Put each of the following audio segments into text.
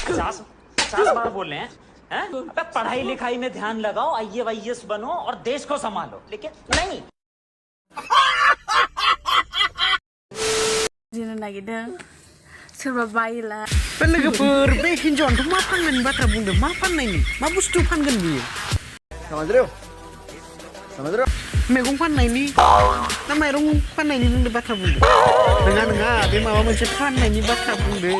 50 बार बोले हैं अबे पढ़ाई लिखाई में ध्यान लगाओ, IAS बनो और देश को संभालो, लेकिन नहीं। जिनो नागिरदों सोरबा बायोला लोगोफोर बे हिन्जावानोथ' मा फाननायनि बाथ्रा बुंदों, मा फाननायनि, मा बुस्थु फानगोन बियो? मैगं फाननायनि ना माइरं फाननायनि बुंदों बाथ्रा बुंदों? नङा बे माबा मोनसे फाननायनि बाथ्रा बुंदों।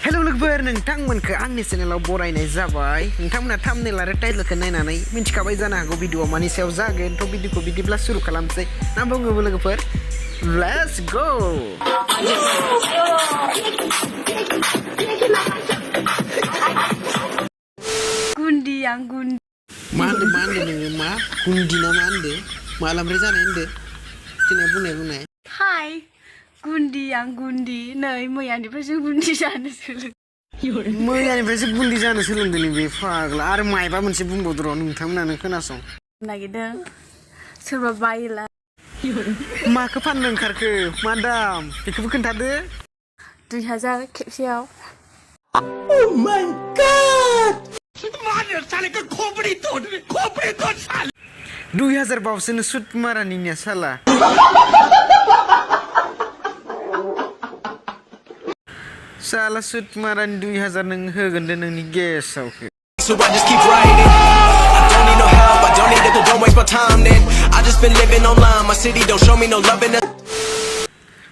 हेलौ लोगोफोर, नोंथांमोनखौ आंनि चेनेलाव बरायनाय जाबाय। नोंथांमोना थाम्बनेल आरो टाइटलखौ नायनानै मिन्थिखाबाय जानो हागौ भिडिअआ मानि सायाव जागोन। थ' भिडिअखौ बिदिब्ला सुरु खालामसै ना बुङो लोगोफोर? Let's go. गुन्दी आं गुन्दी मा होनदों नोङो? मा गुन्दी ना मा होनदों? मालानिफ्राय जानाय होनदों? दिनै बुंनाय हाय गुन्दी आं गुन्दी नै मैयानिफ्रायसो गुन्दी जानो सोलोंदों। मैयानिफ्रायसो गुन्दी जानो सोलोंदों बे फाग्ला। आरो मायबा मोनसे बुंबावदो र' नोंथांमोनानो खोनासं। नागिरदों सोरबा बायोला माखौ फाननो ओंखारखो? मा दाम बेखौबो खोन्थादो। 2000 खेबसेयाव। Oh my god! 2000 बावसोनो सुट मारानिया साला। साला सुट मारानि 2000 नों होगोन दे नोंनि गेसाव। So I just keep writing. I don't need no help. I don't need it. Don't waste my time then. I just been living online. My city don't show me no loving.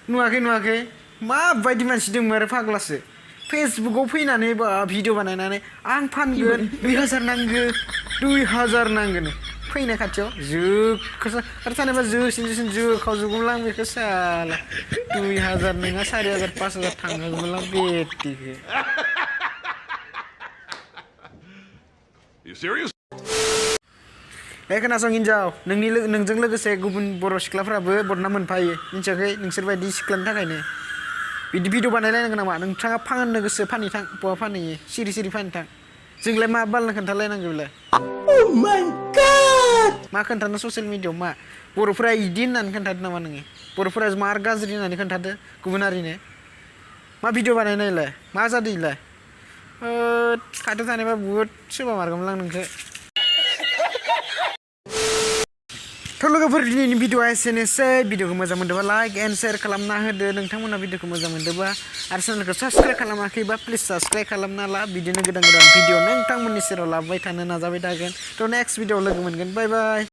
नुवाखै माबायदि मानसि दंमोन आरो फाग्लासो। फेसबुकाव फैनानै बा video बानायनानै आं फानगोन 2000 नांगो 2000 नांगोन फैनाय खाथियाव जोखौसो आरो सानैबा जोसिन जोखावजोबगौमोन बेखौ साला 2000 नङा 4000 5000 थांगौमोन बेटिखौ। You serious? खोनासं हिन्जाव, नोंजों लोगोसे गुबुन बर' सिख्लाफ्राबो बदनाम मोनफायो मिन्थियाखै? नोंसोरबायदि सिख्लानि थाखायनो बिदि भिडिअ बानायलायनांगौ नामा? नोंथाङा फाननो गोसो फानहै थां, बहा फानहैयो सिरि फाननो थां। जोंलाय मा बालनो खोन्थालायनांगौ बेलाय? Oh my god! मा खोन्थानो ससियेल मिडियाआव मा? बर'फोरा इदि होननानै खोन्थादो नामा नोङो? बर'फोरा मार गाज्रि होननानै खोन्थादो गुबुन हारिनो। मा भिडिअ बानायनायलाय? मा जादों इलाय? खाथियाव थानायबा बुहुद सोरबा मारगौमोन आं नोंखौ। थ' लोगोफोर दिनैनि भिडिअआ एसेनोसै। भिडिअखौ मोजां मोनदोंबा लाइक एन्ड शेयार खालामना होदो। नोंथांमोना भिडिअखौ मोजां मोनदोंबा आरो चेनेलखौ साबस्क्राइब खालामाखैबा प्लिज साबस्क्राइब खालामना ला। बिदिनो गोदान भिडिअ नोंथांमोननि सेराव लाबोबाय थानो नाजाबाय थागोन। थ' नेक्स्ट भिडिअआव लोगो मोनगोन। बाय बाय।